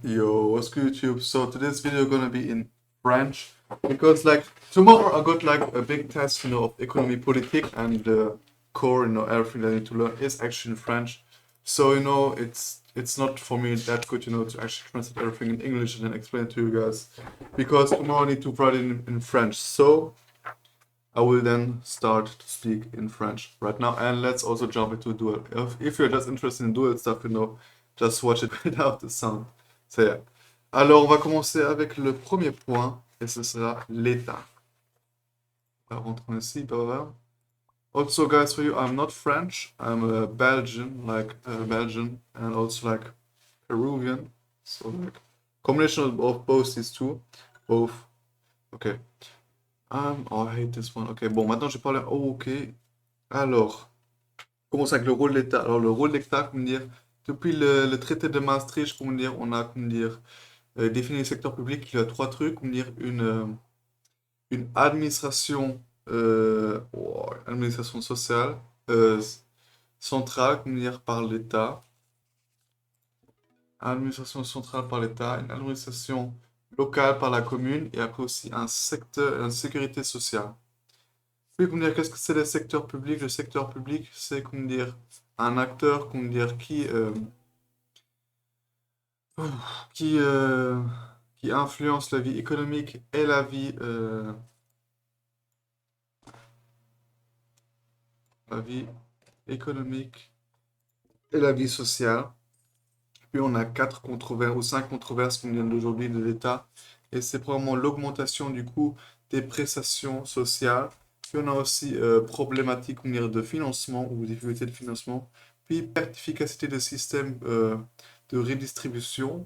Yo, what's good, YouTube? So today's video gonna be in French because like tomorrow I got like a big test, of economy politique and the core, everything that I need to learn is actually in French. So it's not for me that good, to actually translate everything in English and then explain it to you guys because tomorrow I need to write it in French. So I will then start to speak in French right now, and let's also jump into Duel. If you're just interested in Duel stuff, just watch it without the sound. So yeah. Alors, on va commencer avec le premier point, et ce sera l'État. On va rentrer ici, blablabla. Also, guys, for you, I'm not French. I'm a Belgian, like Belgian, and also like Peruvian. So like combination of both these two, both. Okay. Oh, I hate this one. Ok, bon, maintenant je vais parler. Oh, ok. Alors, commence avec le rôle de l'État. Alors, le rôle de l'État, comment dire, depuis le traité de Maastricht, comment dire, on a, comment dire, défini le secteur public. Il y a trois trucs, comment dire, une administration, administration sociale, centrale, comment dire, par l'État. Administration centrale par l'État, une administration locale par la commune, et après aussi un secteur, une sécurité sociale. Oui, comment dire, qu'est-ce que c'est le secteur public? Le secteur public, c'est, comment dire, un acteur, comment dire, qui, euh, qui influence la vie économique et la vie économique et la vie sociale. Puis on a quatre controverses ou cinq controverses qu'on vient d'aujourd'hui de l'État. Et c'est probablement l'augmentation du coût des prestations sociales. Puis on a aussi problématique comment dire, de financement ou difficulté de financement. Puis perte d'efficacité des systèmes de redistribution.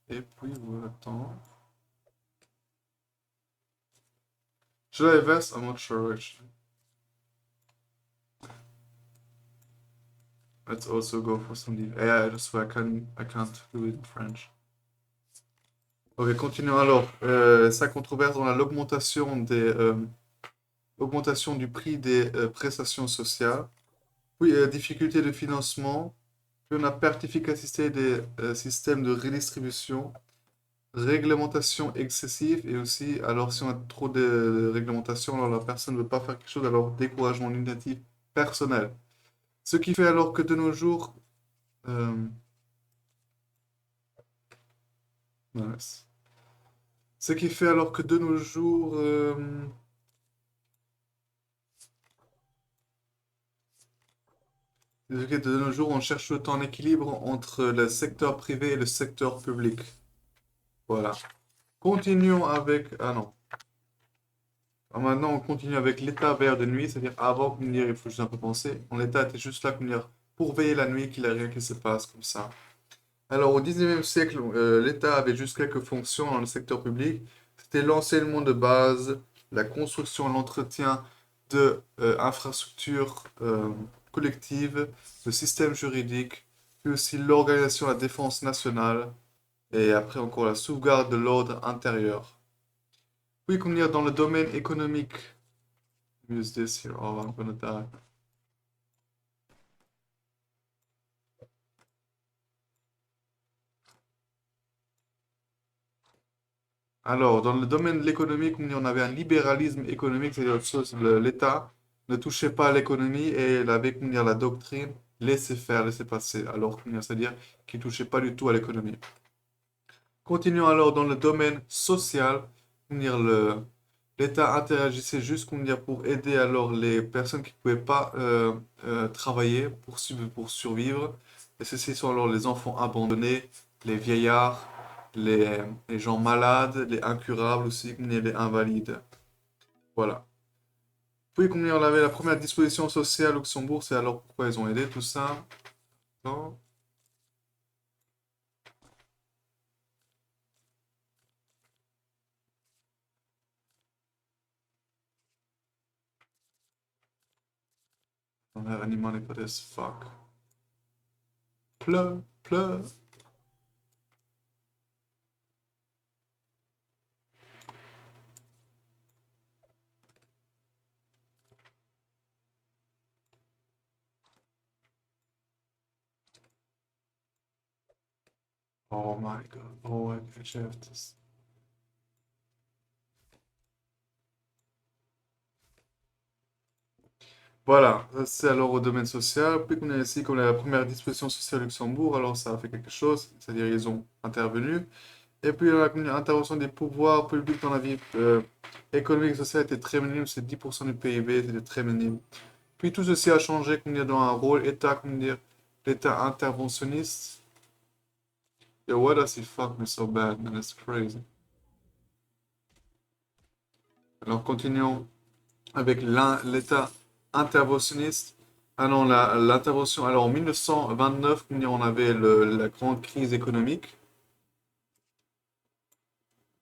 Et puis, attends. Should I invest? I'm not sure actually. Let's also go for some deep. Yeah, I just I can't do it in French. Ok, continuons alors. Sa controverse, on a l'augmentation du prix des prestations sociales. Puis, difficulté de financement. Puis, on a perte d'efficacité des systèmes de redistribution. Réglementation excessive. Et aussi, alors si on a trop de réglementation, alors la personne ne veut pas faire quelque chose, alors découragement, l'initiative personnelle. Ce qui fait alors que de nos jours, euh, nice. Ce qui fait alors que de nos jours, on cherche le temps en équilibre entre le secteur privé et le secteur public. Voilà. Continuons avec... Ah non. Alors maintenant, on continue avec l'état vert de nuit, c'est-à-dire avant, comme dire, il faut juste un peu penser. L'état était juste là, comme dire, pour veiller la nuit, qu'il n'y a rien qui se passe comme ça. Alors, au 19e siècle, l'État avait juste quelques fonctions dans le secteur public. C'était l'enseignement de base, la construction, l'entretien de infrastructures collectives, le système juridique, puis aussi l'organisation de la défense nationale, et après encore la sauvegarde de l'ordre intérieur. Puis, comme dire, dans le domaine économique, use this here, oh, I'm gonna die. Alors, dans le domaine de l'économie, comme on avait un libéralisme économique, c'est-à-dire que l'État ne touchait pas à l'économie et elle avait comment dire, la doctrine laisser faire, laisser passer, alors c'est-à-dire qu'il ne touchait pas du tout à l'économie. Continuons alors dans le domaine social, comment dire, l'État interagissait juste comment dire, pour aider alors les personnes qui ne pouvaient pas travailler pour survivre. Et ceci sont alors les enfants abandonnés, les vieillards, les gens malades, les incurables aussi, comme les invalides. Voilà. Puis, comme on avait la première disposition sociale au Luxembourg, c'est alors pourquoi ils ont aidé tout ça. Non. On a animal n'est pas as fuck. Pleu, pleu. Oh my god. Oh, I have this. Voilà, ça, c'est alors au domaine social. Puis qu'on a ici comme la première disposition sociale au Luxembourg, alors ça a fait quelque chose, c'est-à-dire ils ont intervenu. Et puis la intervention des pouvoirs publics dans la vie économique et sociale était très minime, c'est 10% du PIB, c'était très minime. Puis tout ceci a changé, comme dire, dans un rôle État, comme dire, l'État interventionniste. Yo, why does he fuck me so bad, man? It's crazy. Alors continuons avec l'État interventionniste. Ah non, l'intervention. Alors en 1929, on avait la grande crise économique.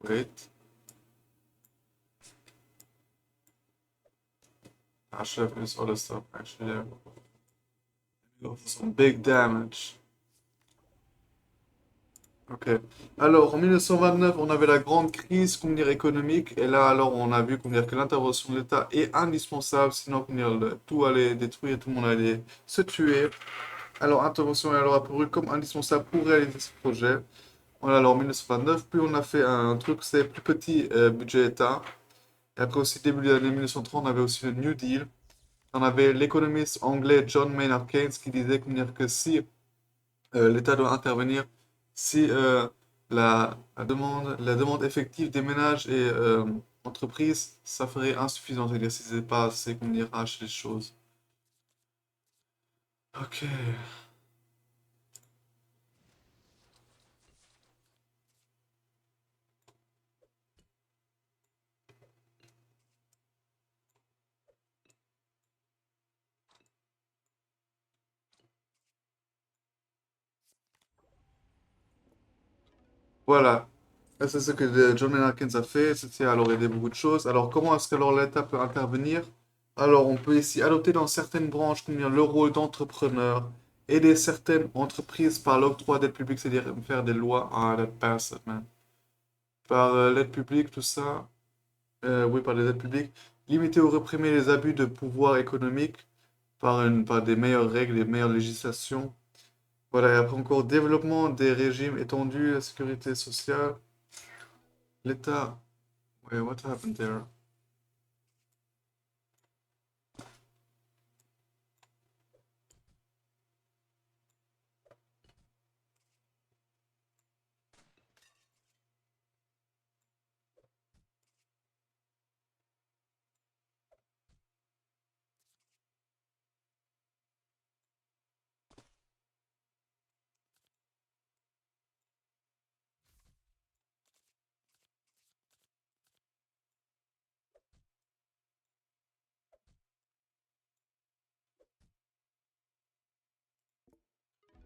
Wait. I should have this other stuff actually. There. Go for some big damage. Ok. Alors, en 1929, on avait la grande crise, comment dire, économique, et là, alors, on a vu, comment dire, que l'intervention de l'État est indispensable, sinon, comment dire, tout allait détruire, tout le monde allait se tuer. Alors, intervention est alors apparue comme indispensable pour réaliser ce projet. Voilà, alors, en 1929, puis on a fait un truc, c'est plus petit budget État. Et après aussi, début des années 1930, on avait aussi le New Deal. On avait l'économiste anglais John Maynard Keynes qui disait, comment dire, que si l'État doit intervenir si la demande effective des ménages et entreprises, ça ferait insuffisant. C'est-à-dire si c'est pas assez qu'on ira acheter les choses. Ok. Voilà. Ça, c'est ce que John Maynard Keynes a fait. C'était alors aider beaucoup de choses. Alors, comment est-ce que alors l'État peut intervenir? Alors, on peut ici adopter dans certaines branches comme le rôle d'entrepreneur, aider certaines entreprises par l'octroi d'aide publique, c'est-à-dire faire des lois. Ah, that bastard, man. Par l'aide publique, tout ça. Oui, par les aides publiques, limiter ou réprimer les abus de pouvoir économique par des meilleures règles, des meilleures législations. Voilà, et après encore, développement des régimes étendus, la sécurité sociale, l'État. Ouais, what happened there?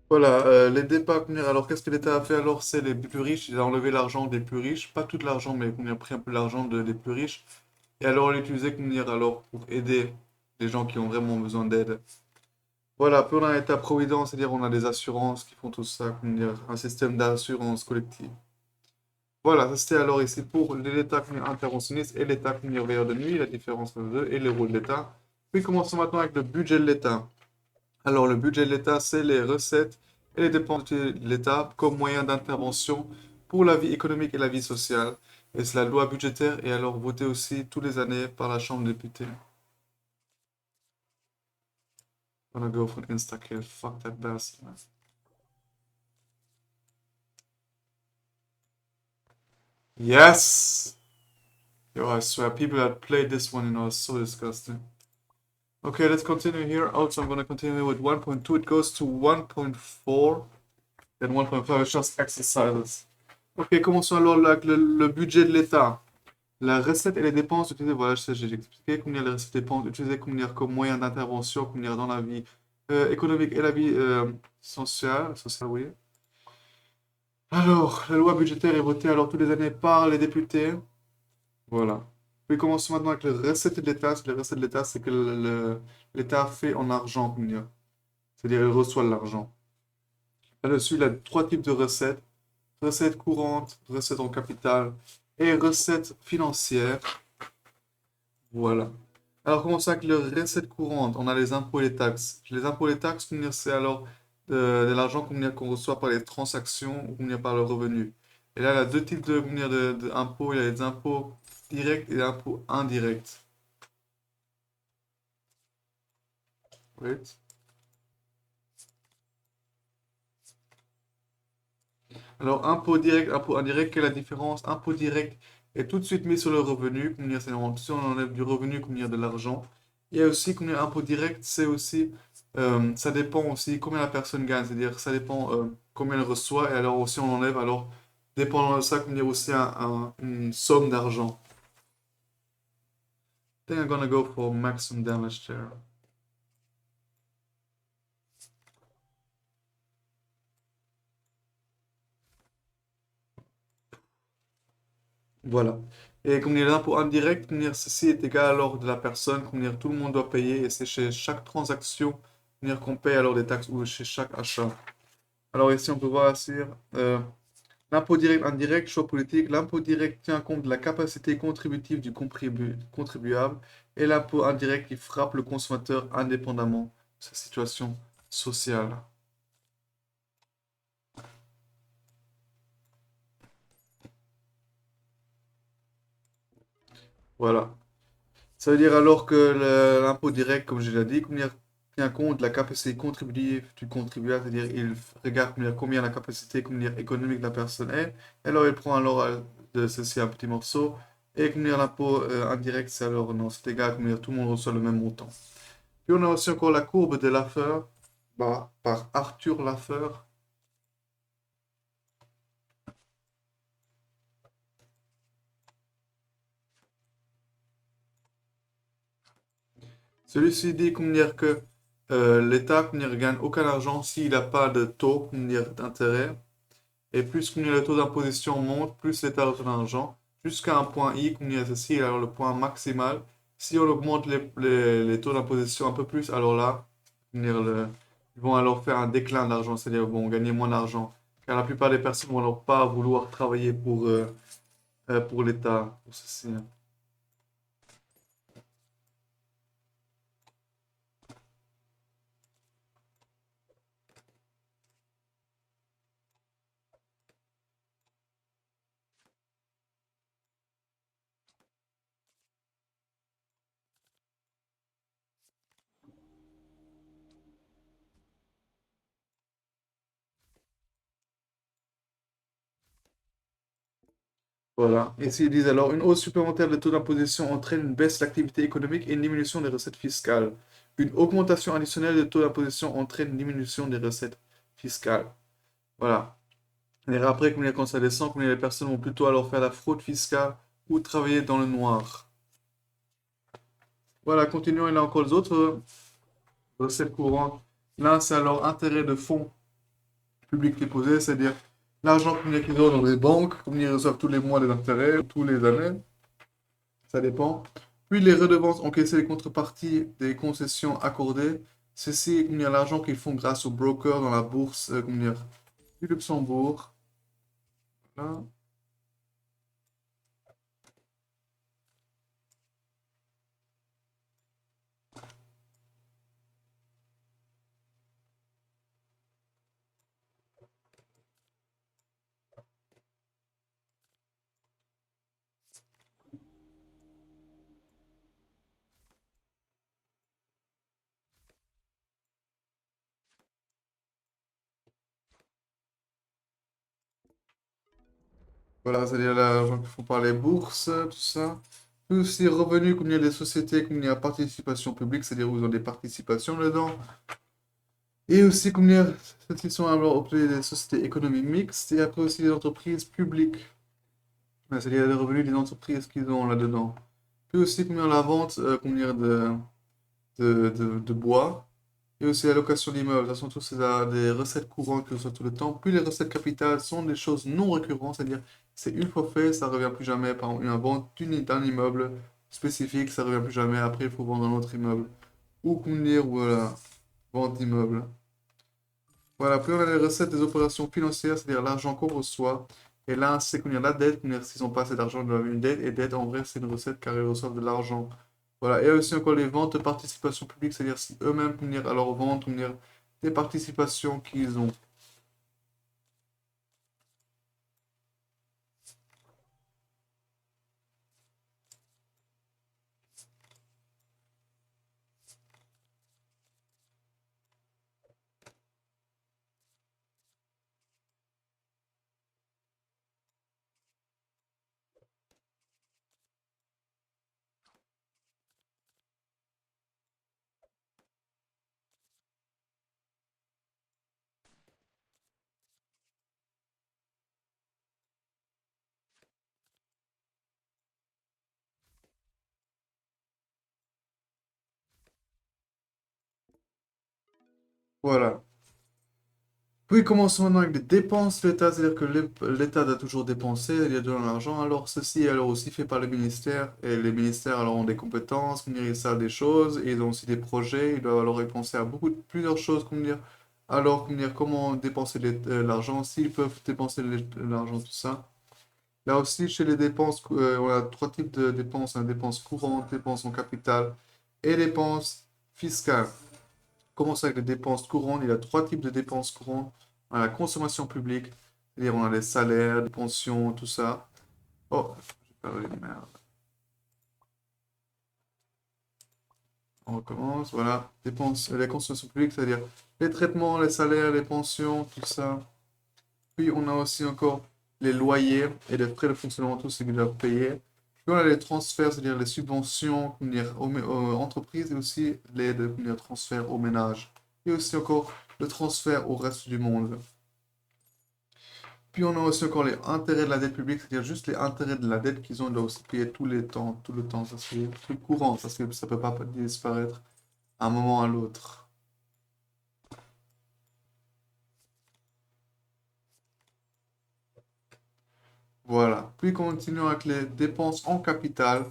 Voilà, les départs, alors qu'est-ce que l'État a fait alors? C'est les plus riches, il a enlevé l'argent des plus riches, pas tout l'argent, mais on a pris un peu l'argent des plus riches, et alors on l'utilisait alors pour aider les gens qui ont vraiment besoin d'aide. Voilà, puis on a un État-providence, c'est-à-dire on a des assurances qui font tout ça, un système d'assurance collective. Voilà, ça c'était alors ici pour l'État interventionniste et l'État veilleur de nuit, la différence entre les deux et les rôles de l'État. Puis commençons maintenant avec le budget de l'État. Alors le budget de l'État, c'est les recettes et les dépenses de l'État comme moyen d'intervention pour la vie économique et la vie sociale. Et c'est la loi budgétaire et alors votée aussi tous les années par la Chambre des députés. Gonna go for Instakill, fuck that bastard, man. Yes! Yo, I swear, people that played this one, it's so disgusting. Okay, let's continue here. Also, I'm going to continue with 1.2. It goes to 1.4. Then 1.5 is just exercises. Ok, commençons alors avec le budget de l'État. La recette et les dépenses utilisées, voilà, j'ai expliqué combien les recettes et dépenses utilisées comme moyen d'intervention dans la vie économique et la vie sociale, oui. Alors, la loi budgétaire est votée alors tous les années par les députés. Voilà. Puis commençons maintenant avec les recettes de l'État. Les recettes de l'État, c'est que l'État fait en argent, c'est-à-dire il reçoit de l'argent. Là-dessus, il a trois types de recettes. Recettes courantes, recettes en capital et recettes financières. Voilà. Alors, commençons avec les recettes courantes. On a les impôts et les taxes. Les impôts et les taxes, c'est alors de l'argent qu'on reçoit par les transactions ou par le revenu. Et là, il y a deux types d'impôts. Il y a les impôts directs et les impôts indirects. Wait. Alors, impôt direct, impôt indirect, quelle est la différence? Impôt direct est tout de suite mis sur le revenu, comme dire, c'est normalement, si on enlève du revenu, comme dire, de l'argent. Il y a aussi, comme dire, impôt direct, c'est aussi, ça dépend aussi combien la personne gagne, c'est-à-dire, ça dépend combien elle reçoit, et alors aussi on enlève, alors, dépendant de ça, comme dire, aussi une somme d'argent. I think I'm gonna go for maximum damage there. Voilà. Et comme dire, l'impôt indirect, comme dire, ceci est égal alors de la personne, comme dire, tout le monde doit payer, et c'est chez chaque transaction, comme dire, qu'on paye alors des taxes ou chez chaque achat. Alors ici, on peut voir ici, euh, l'impôt direct, indirect, choix politique. L'impôt direct tient compte de la capacité contributive du contribuable, et l'impôt indirect qui frappe le consommateur indépendamment de sa situation sociale. Voilà. Ça veut dire alors que l'impôt direct, comme je l'ai dit, tient compte de la capacité contributive du contribuable, c'est-à-dire il regarde combien la capacité économique de la personne est, et alors il prend alors de ceci un petit morceau, et l'impôt indirect, c'est alors non, c'est égal, tout le monde reçoit le même montant. Puis on a aussi encore la courbe de Laffer, par Arthur Laffer. Celui-ci dit que l'État gagne aucun argent s'il n'a pas de taux d'intérêt. Et plus le taux d'imposition monte, plus l'État reçoit d'argent, jusqu'à un point I, ceci est alors le point maximal. Si on augmente les taux d'imposition un peu plus, alors là, ils vont alors faire un déclin d'argent, c'est-à-dire vont gagner moins d'argent. Car la plupart des personnes vont alors pas vouloir travailler pour l'État, pour ceci. Voilà. Ici, ils disent alors, une hausse supplémentaire des taux d'imposition entraîne une baisse de l'activité économique et une diminution des recettes fiscales. Une augmentation additionnelle des taux d'imposition entraîne une diminution des recettes fiscales. Voilà. Et après, quand ça descend, les personnes vont plutôt alors faire la fraude fiscale ou travailler dans le noir. Voilà, continuons. Il y a encore les autres recettes courantes. Là, c'est alors intérêt de fonds publics déposés, c'est-à-dire l'argent qu'ils ont dans les banques, comme ils reçoivent tous les mois des intérêts, tous les années, ça dépend. Puis les redevances encaissées, les contreparties des concessions accordées. Ceci, l'argent qu'ils font grâce aux brokers dans la bourse, du Luxembourg. Voilà. Voilà, c'est-à-dire l'argent qu'ils font par les bourses, tout ça. Puis aussi revenus, comme il y a des sociétés, comme il y a participation publique, c'est-à-dire où ils ont des participations dedans. Et aussi, comme il y a, ceux sont alors appelés des sociétés économiques mixtes, et après aussi les entreprises publiques. Ouais, c'est-à-dire les revenus des entreprises qu'ils ont là-dedans. Puis aussi, comme il y a la vente, comme dire, de bois. Et aussi la location d'immeubles. Ce sont tous des recettes courantes que sont tout le temps. Puis les recettes capitales sont des choses non récurrentes, c'est-à-dire c'est une fois fait, ça revient plus jamais. Par exemple, une vente d'un immeuble spécifique, ça revient plus jamais. Après, il faut vendre un autre immeuble. Ou comme dire, voilà, vente d'immeuble. Voilà, puis on a les recettes des opérations financières, c'est-à-dire l'argent qu'on reçoit. Et là, c'est qu'on y a la dette, s'ils n'ont pas assez d'argent, ils doivent avoir une dette. Et dette, en vrai, c'est une recette car ils reçoivent de l'argent. Voilà, et aussi encore les ventes de participation publique, c'est-à-dire si eux-mêmes, alors vendent, des participations qu'ils ont. Voilà. Puis commençons maintenant avec les dépenses de l'État, c'est-à-dire que l'État doit toujours dépenser, il y a de l'argent, alors ceci est alors aussi fait par les ministères, et les ministères alors ont des compétences, comment dire, ils savent des choses, et ils ont aussi des projets, ils doivent alors y penser à plusieurs choses, comment dire, alors comment dire, comment dépenser l'argent, s'ils peuvent dépenser l'argent, tout ça. Là aussi, chez les dépenses, on a trois types de dépenses, hein, dépenses courantes, dépenses en capital et dépenses fiscales. Commence avec les dépenses courantes. Il y a trois types de dépenses courantes. On a la consommation publique, c'est-à-dire on a les salaires, les pensions, tout ça. Oh, j'ai perdu les merdes. On recommence, voilà. Dépenses, les consommations publiques, c'est-à-dire les traitements, les salaires, les pensions, tout ça. Puis on a aussi encore les loyers et les frais de fonctionnement, tout ce qu'ils doivent payer. Puis on a les transferts, c'est-à-dire les subventions comment dire, aux entreprises et aussi les comment dire, transferts aux ménages. Et aussi encore le transfert au reste du monde. Puis on a aussi encore les intérêts de la dette publique, c'est-à-dire juste les intérêts de la dette qu'ils ont, ils doivent aussi payer tous les temps, tout le temps. Ça c'est un truc courant, parce que ça peut pas disparaître à un moment à l'autre. Voilà. Puis continuons avec les dépenses en capital.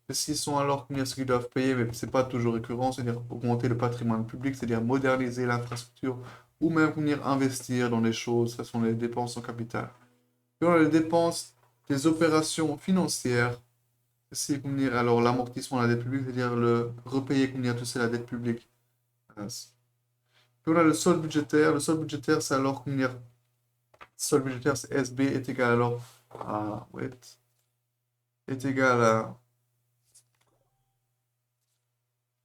Ceux-ci sont alors combien ce qu'ils doivent payer, mais c'est pas toujours récurrent, c'est-à-dire augmenter le patrimoine public, c'est-à-dire moderniser l'infrastructure ou même venir investir dans des choses. Ce sont les dépenses en capital. Puis on a les dépenses des opérations financières. C'est comment dire, alors l'amortissement de la dette publique, c'est-à-dire le repayer comment dire, tout c'est la dette publique. Voilà. Puis on a le solde budgétaire. Le solde budgétaire, c'est alors comment dire, solde budgétaire, c'est SB est égal alors à, wait, est égal à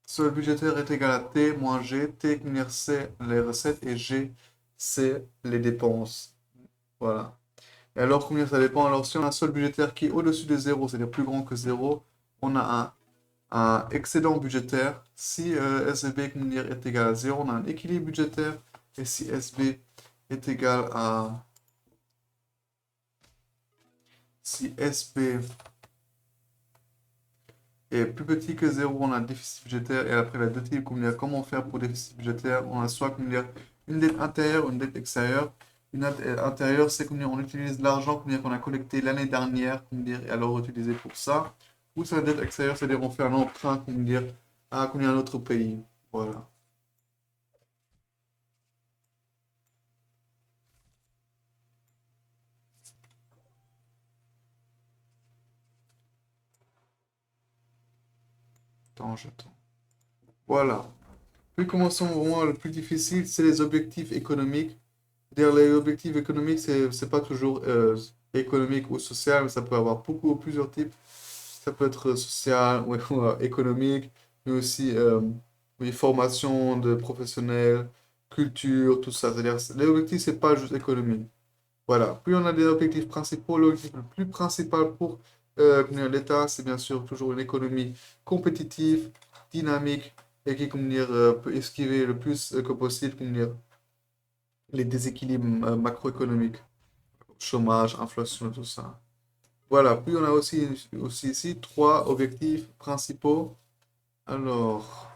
solde budgétaire est égal à T moins G. T, comment dire, c'est les recettes et G, c'est les dépenses. Voilà. Et alors, combien ça dépend? Alors, si on a un solde budgétaire qui est au-dessus de zéro, c'est-à-dire plus grand que zéro, on a un excédent budgétaire. Si SB comment dire, est égal à zéro, on a un équilibre budgétaire. Et si SB est égal à... Si SB est plus petit que zéro, on a un déficit budgétaire. Et après, la deux types, comment faire pour déficit budgétaire? On a soit comment dire, une dette intérieure, une dette extérieure. Une dette intérieure, c'est on utilise l'argent qu'on a collecté l'année dernière, et alors utilisé pour ça. Ou c'est la dette extérieure, c'est-à-dire on fait un emprunt, à un autre pays. Voilà. Attends, j'attends. Voilà. Puis commençons au moins le plus difficile, c'est les objectifs économiques. C'est-à-dire les objectifs économiques, c'est pas toujours économique ou social, mais ça peut avoir beaucoup plusieurs types. Ça peut être social ou économique, mais aussi oui, formation de professionnels, culture, tout ça. C'est-à-dire les objectifs, c'est pas juste économique. Voilà. Puis on a des objectifs principaux. L'objectif le plus principal pour comment dire, l'État, c'est bien sûr toujours une économie compétitive, dynamique et qui comment dire, peut esquiver le plus que possible comment dire, les déséquilibres macroéconomiques, chômage, inflation, tout ça. Voilà. Puis on a aussi ici trois objectifs principaux. Alors,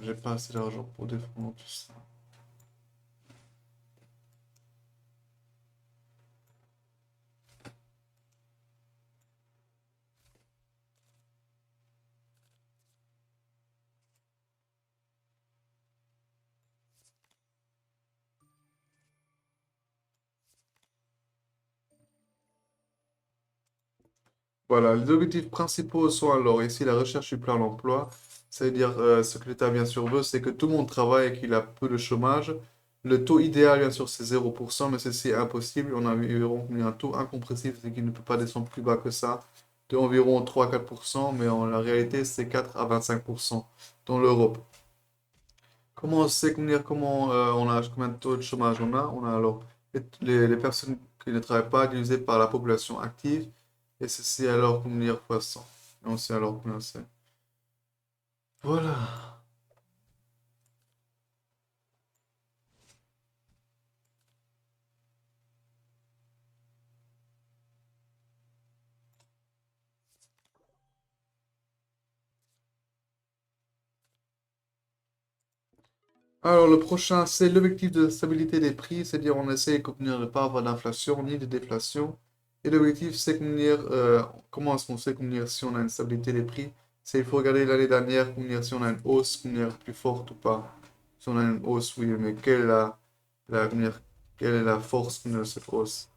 j'ai pas assez d'argent pour défendre tout ça. Voilà, les objectifs principaux sont alors ici la recherche du plein emploi, c'est-à-dire ce que l'État bien sûr veut, c'est que tout le monde travaille et qu'il a peu de chômage. Le taux idéal bien sûr c'est 0%, mais c'est impossible. On a environ un taux incompressible, c'est qu'il ne peut pas descendre plus bas que ça, de environ 3 à 4%, mais en la réalité c'est 4 à 25% dans l'Europe. Comment on sait comment on a combien de taux de chômage on a? On a alors les personnes qui ne travaillent pas divisées par la population active, et ceci alors comment dire fois 100. Et on sait alors combien c'est. Voilà. Alors le prochain, c'est l'objectif de stabilité des prix, c'est-à-dire on essaie de ne pas avoir d'inflation ni de déflation. Et l'objectif, c'est comment est-ce qu'on sait si on a une stabilité des prix? C'est il faut regarder l'année dernière, si on a une hausse plus forte ou pas. Si on a une hausse, oui, mais comment dire, quelle est la force de cette hausse?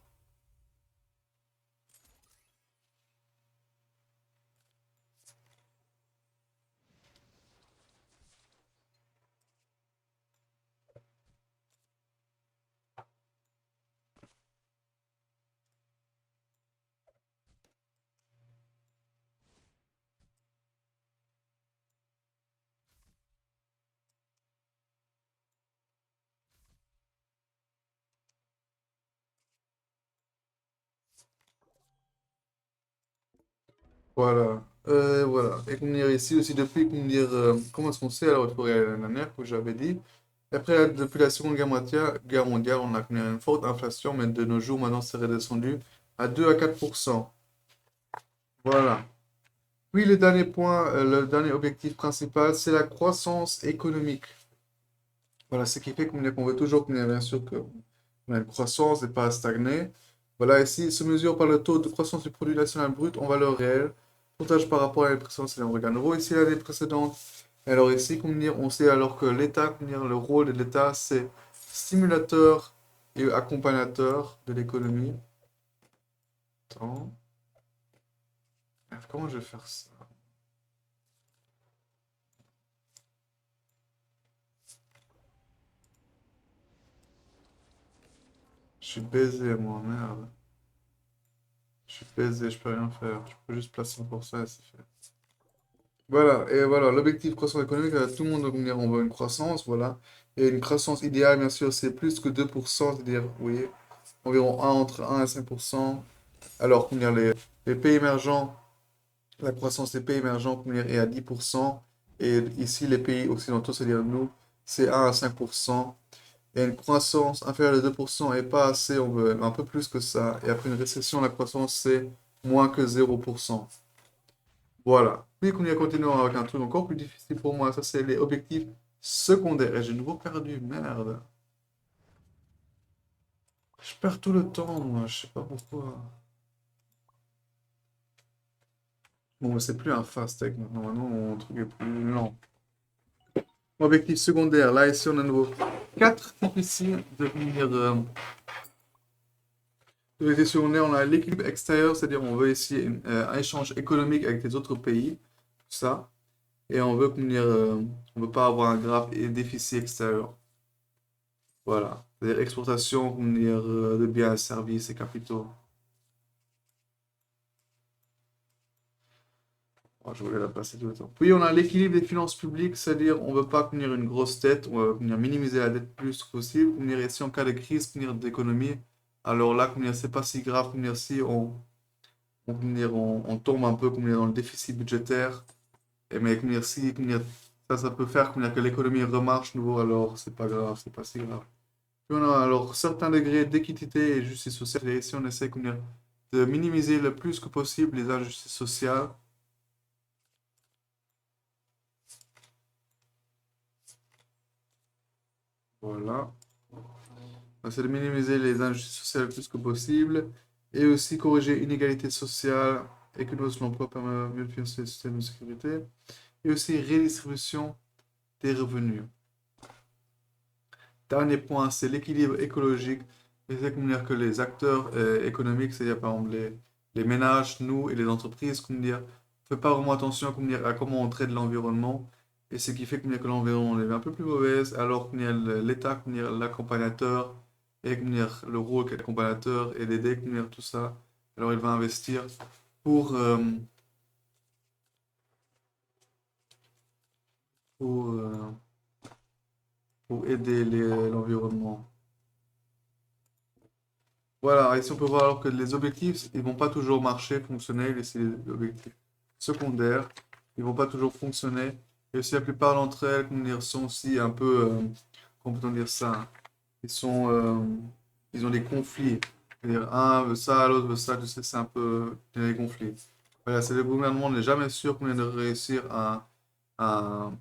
Voilà. Voilà. Et comment dire, ici aussi, depuis, comment est-ce qu'on sait, alors il faut regarder l'année dernière, que j'avais dit. Et après, depuis la Seconde Guerre mondiale, on a connu une forte inflation, mais de nos jours, maintenant, c'est redescendu à 2 à 4%. Voilà. Puis le dernier point, le dernier objectif principal, c'est la croissance économique. Voilà, ce qui fait qu'on veut toujours, bien sûr, qu'on a une croissance et pas stagner. Voilà, ici, se mesure par le taux de croissance du produit national brut en valeur réelle. Pourcentage par rapport à l'année précédente, c'est on regarde en euros. Ici, l'année précédente. Alors ici, on sait alors que l'État, le rôle de l'État, c'est stimulateur et accompagnateur de l'économie. Attends, comment je vais faire ça? Je suis baisé, moi, merde. Je suis baisé, je peux rien faire. Je peux juste placer pour ça et c'est fait. Voilà, et voilà, l'objectif croissance économique, tout le monde on veut une croissance, voilà. Et une croissance idéale, bien sûr, c'est plus que 2%, c'est-à-dire, vous voyez, environ entre 1 et 5%. Alors, les pays émergents, la croissance des pays émergents, est à 10%. Et ici, les pays occidentaux, c'est-à-dire nous, c'est 1 à 5%. Et une croissance inférieure de 2% est pas assez, on veut un peu plus que ça. Et après une récession, la croissance, c'est moins que 0%. Voilà. Puis qu'on y a continué avec un truc encore plus difficile pour moi, ça c'est les objectifs secondaires. Et j'ai de nouveau perdu, merde. Je perds tout le temps, moi, je sais pas pourquoi. Bon, mais c'est plus un fast tech maintenant, maintenant mon truc est plus lent. Objectif secondaire, là ici on a de nouveau 4 difficiles de venir. Objectif secondaire, on a l'équilibre extérieur, c'est-à-dire on veut ici un échange économique avec les autres pays, tout ça. Et on veut, on veut pas avoir un grave déficit extérieur. Voilà. C'est-à-dire exportation, de biens, services et capitaux. Oh, je voulais la passer tout le temps. Puis on a l'équilibre des finances publiques, c'est-à-dire on veut pas une grosse dette, on veut minimiser la dette le plus possible. Et si en cas de crise d'économie, alors là, c'est pas si grave, si on tombe un peu dans le déficit budgétaire. Et mais si ça peut faire que l'économie remarche nouveau, alors c'est pas grave, c'est pas si grave. Puis on a alors certains degrés d'équité et justice sociale. Et ici, on essaie de minimiser le plus que possible les injustices sociales. Voilà. On essaie de minimiser les injustices sociales le plus que possible. Et aussi corriger l'inégalité sociale et que l'emploi permet mieux de financer le système de sécurité. Et aussi redistribution des revenus. Dernier point, c'est l'équilibre écologique. C'est-à-dire que les acteurs économiques, c'est-à-dire par exemple les ménages, nous et les entreprises, comment dire, on fait pas vraiment attention comment dire, à comment on traite l'environnement. Et ce qui fait comment dire, que l'environnement est un peu plus mauvaise, alors comment dire, l'État, comment dire, l'accompagnateur, et comment dire, le rôle qu'est l'accompagnateur et d'aider, comment dire, tout ça. Alors il va investir pour, euh, pour, euh, pour aider l'environnement. Voilà, ici on peut voir alors que les objectifs, ils vont pas toujours marcher, fonctionner, et c'est les objectifs secondaires, ils vont pas toujours fonctionner. Et aussi la plupart d'entre elles, comment dire, sont aussi un peu, comment peut-on dire ça, ils sont, ils ont des conflits. C'est-à-dire, un veut ça, l'autre veut ça, tu sais, c'est un peu des conflits. Voilà, c'est le gouvernement n'est jamais sûr comment dire, de réussir un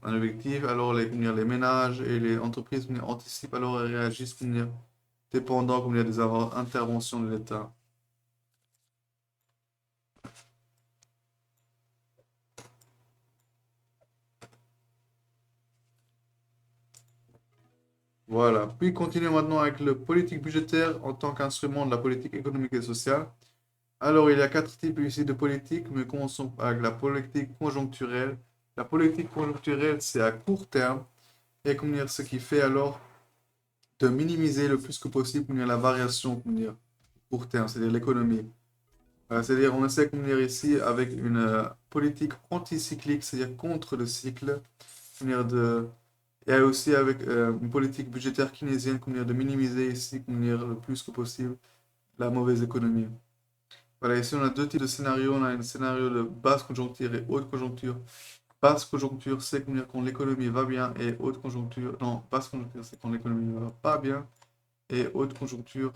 objectif, alors les, comment dire, les ménages et les entreprises comment dire, anticipent, alors elles réagissent comment dire, dépendant comment dire, des interventions de l'État. Voilà. Puis continuons maintenant avec le politique budgétaire en tant qu'instrument de la politique économique et sociale. Alors, il y a quatre types ici de politique, mais commençons avec la politique conjoncturelle. La politique conjoncturelle, c'est à court terme, et comment dire, ce qui fait alors de minimiser le plus que possible comment dire, la variation comment dire, court terme, c'est-à-dire l'économie. C'est-à-dire, on essaie comment dire, ici avec une politique anticyclique, c'est-à-dire contre le cycle, comment dire, et aussi avec une politique budgétaire keynésienne, comment dire, de minimiser ici comment dire, le plus que possible la mauvaise économie. Voilà, ici on a deux types de scénarios. On a un scénario de basse conjoncture et haute conjoncture. Basse conjoncture, c'est comment dire, quand l'économie va bien, et haute conjoncture, non, basse conjoncture, c'est quand l'économie ne va pas bien, et haute conjoncture,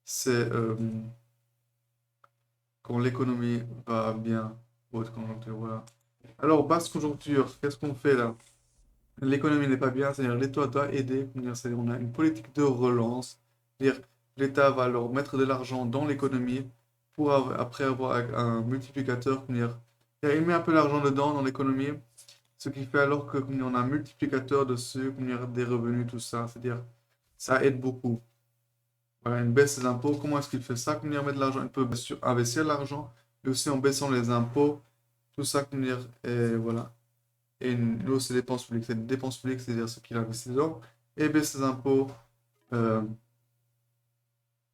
c'est quand l'économie va bien. Haute conjoncture, voilà. Alors, basse conjoncture, qu'est-ce qu'on fait là? L'économie n'est pas bien, c'est-à-dire l'État doit aider, c'est-à-dire on a une politique de relance, c'est-à-dire l'État va alors mettre de l'argent dans l'économie pour après avoir un multiplicateur, il met un peu d'argent dedans dans l'économie, ce qui fait alors que on a un multiplicateur dessus, des revenus, tout ça, c'est-à-dire ça aide beaucoup. Voilà, une baisse des impôts, comment est-ce qu'il fait ça? Met de l'argent, il peut bien sûr investir l'argent, mais aussi en baissant les impôts, tout ça, et voilà. Et une hausse des dépenses publiques. C'est des dépenses publiques, c'est-à-dire ce qu'il investit dedans. Et baisse ses impôts. euh,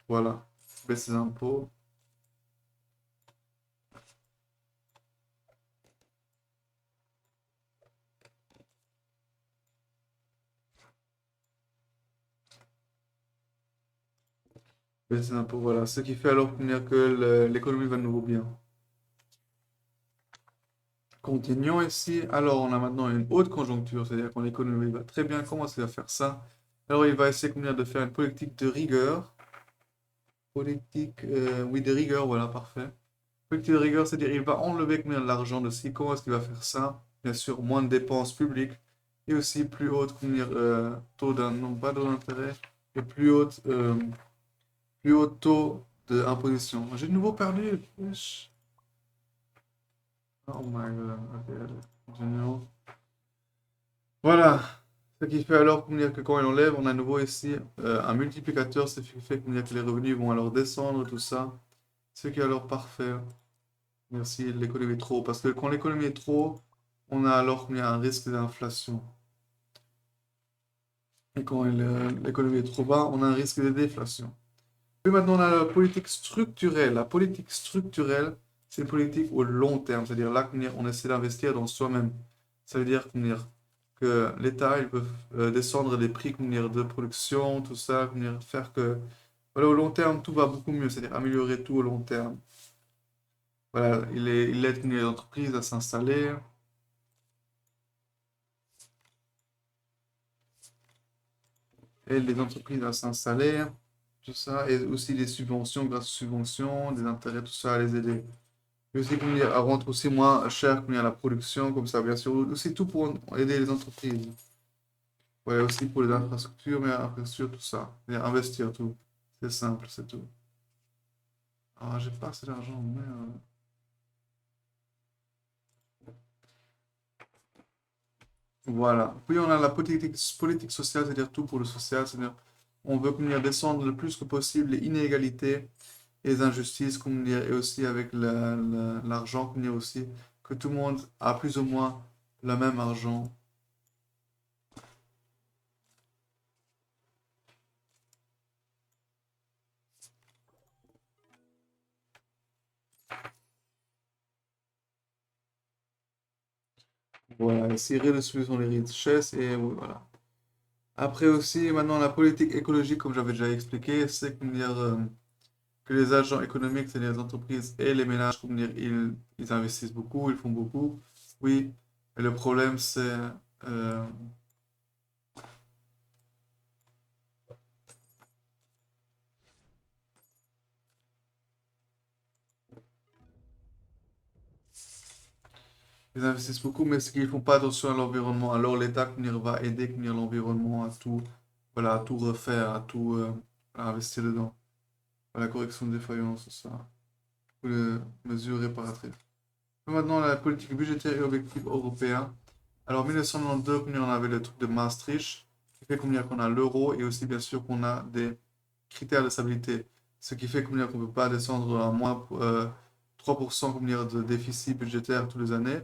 voilà. Baisse ses impôts. Baisse ses impôts, voilà. Ce qui fait alors que l'économie va de nouveau bien. Continuons ici. Alors, on a maintenant une haute conjoncture, c'est-à-dire quand l'économie va très bien. Comment est-ce qu'il va faire ça? Alors, il va essayer de faire une politique de rigueur. Politique, oui, de rigueur, voilà, parfait. Politique de rigueur, c'est-à-dire il va enlever combien de l'argent de ci. Comment est-ce qu'il va faire ça? Bien sûr, moins de dépenses publiques et aussi plus haute, comment dire, taux d'un, non pas taux d'intérêt, et plus haut taux d'imposition. J'ai de nouveau perdu. Wesh. Oh my god. Ok, allez, continuons. Voilà. Ce qui fait alors comment dire, que quand il enlève, on a à nouveau ici un multiplicateur, ce qui fait comment dire, que les revenus vont alors descendre, tout ça. Ce qui est alors parfait. Merci, l'économie est trop. Parce que quand l'économie est trop, on a alors il y a un risque d'inflation. Et quand l'économie est trop bas, on a un risque de déflation. Puis maintenant, on a la politique structurelle. La politique structurelle, c'est une politique au long terme. C'est-à-dire là, on essaie d'investir dans soi-même. Ça veut dire que l'État, il peut descendre les prix de production, tout ça, faire que voilà, au long terme, tout va beaucoup mieux. C'est-à-dire améliorer tout au long terme. Voilà, il aide les entreprises à s'installer. Aide les entreprises à s'installer. Tout ça, et aussi des subventions, grâce aux subventions, des intérêts, tout ça, à les aider. Et aussi, à rendre aussi moins cher à la production, comme ça, bien sûr. Aussi tout pour aider les entreprises. Ouais, aussi pour les infrastructures, mais infrastructures, tout ça. Et investir tout. C'est simple, c'est tout. Ah, j'ai pas assez d'argent, merde. Voilà. Puis on a la politique sociale, c'est-à-dire tout pour le social, c'est-à-dire on veut descendre le plus que possible les inégalités et les injustices, comment dire, et aussi avec l'argent, comment dire aussi, que tout le monde a plus ou moins le même argent. Voilà, essayer de solution des richesses et oui, voilà. Après aussi, maintenant, la politique écologique, comme j'avais déjà expliqué, c'est comment dire, que les agents économiques, c'est-à-dire les entreprises et les ménages, comment dire, ils investissent beaucoup, ils font beaucoup. Oui, et le problème, c'est euh, ils investissent beaucoup, mais c'est qu'ils font pas attention à l'environnement. Alors l'État, comment dire, va aider, comment dire, l'environnement à tout, voilà, à tout refaire, à investir dedans. À la correction de défaillances, c'est ça. Ou les mesures réparatrices. Maintenant, la politique budgétaire et objectifs européens. Alors, en 1992, on avait le truc de Maastricht, qui fait qu'on a l'euro et aussi, bien sûr, qu'on a des critères de stabilité. Ce qui fait qu'on ne peut pas descendre à moins 3% comment dire, de déficit budgétaire tous les années.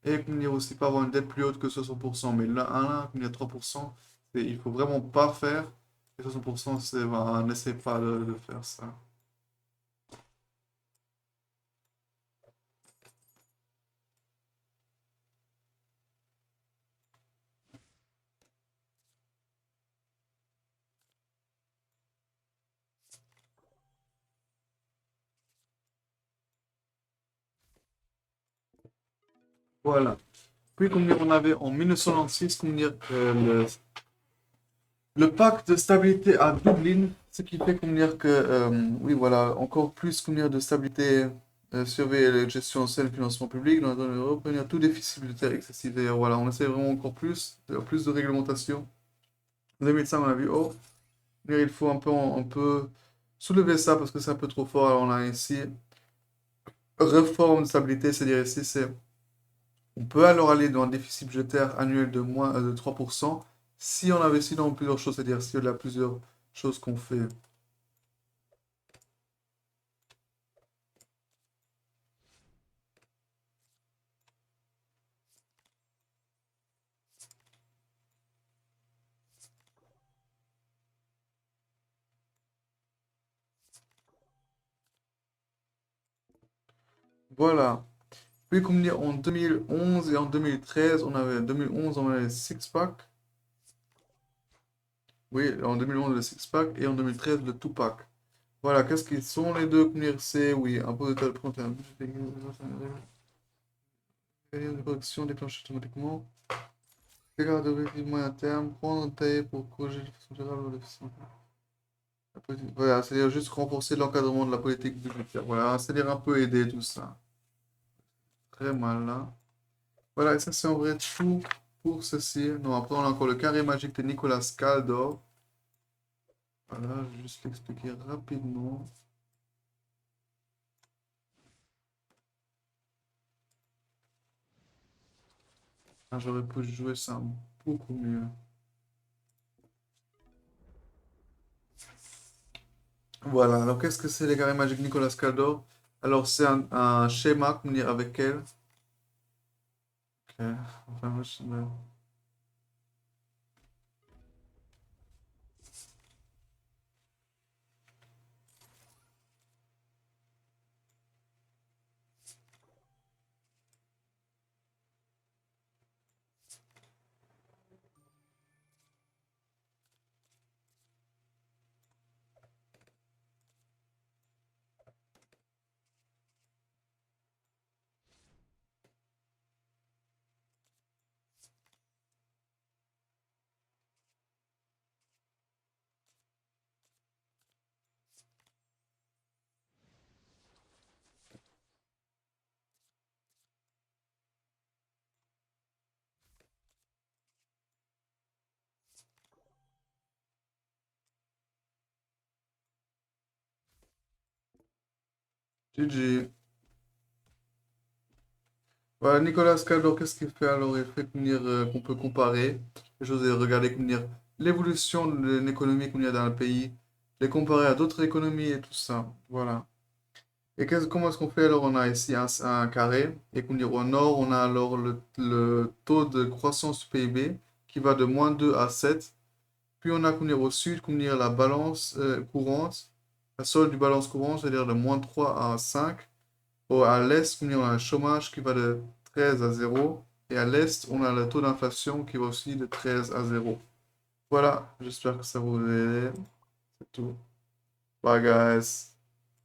Et comment dire, aussi pas avoir une dette plus haute que 60%. Mais là, comment dire, 3%, il faut vraiment pas faire. Et 60%, n'essaie pas de faire ça. Voilà. Puis, comment dire, on avait en 1996, comment dire, le pacte de stabilité à Dublin, ce qui fait comment dire que, oui, voilà, encore plus comment dire, de stabilité, surveiller la gestion saine du financement public dans la zone euro, prévenir tout déficit budgétaire excessif. D'ailleurs, voilà, on essaie vraiment encore plus de réglementation. En 2005, on a vu, oh, il faut un peu soulever ça parce que c'est un peu trop fort. Alors, on a ici réforme de stabilité, c'est-à-dire ici, on peut alors aller dans un déficit budgétaire annuel de moins de 3% si on investit dans plusieurs choses, c'est-à-dire s'il y a plusieurs choses qu'on fait. Voilà. Puis comme dire, en 2011 et en 2013, on avait, en 2011, on avait le six-pack. Oui, en 2011, le six-pack et en 2013, le two-pack. Voilà, qu'est-ce qu'ils sont les deux? Comme dire, c'est, oui, un peu de tel prendre un de correction déclenchée automatiquement. Regarde d'objectif moyen terme, prendre un taille pour corriger de façon générale le déficit. Voilà, c'est-à-dire juste renforcer l'encadrement de la politique budgétaire. Voilà, c'est-à-dire un peu aider tout ça. Très mal là. Voilà, et ça c'est en vrai tout pour ceci. Non, après on a encore le carré magique de Nicolas Caldor. Voilà, je vais juste l'expliquer rapidement. Ah, j'aurais pu jouer ça beaucoup mieux. Voilà, alors qu'est-ce que c'est les carrés magiques Nicolas Caldor? Alors c'est un schéma, comment dire, avec elle. Ok, enfin, GG. Voilà, Nicolas Caldor, qu'est-ce qu'il fait alors? Il fait comment dire, qu'on peut comparer les choses et regarder comment dire, l'évolution de l'économie comment dire, dans le pays. les comparer à d'autres économies et tout ça. Voilà. Et comment est-ce qu'on fait? Alors, on a ici un carré, et qu'on dit au nord, on a alors le taux de croissance du PIB qui va de -2 à 7. Puis on a qu'on dire au sud, qu'on dire la balance courante, la solde du balance courante, c'est-à-dire de -3 à 5. À l'est, qu'on dire on a le chômage qui va de 13 à 0. Et à l'est, on a le taux d'inflation qui va aussi de 13 à 0. Voilà, j'espère que ça vous aide. C'est tout. Bye guys.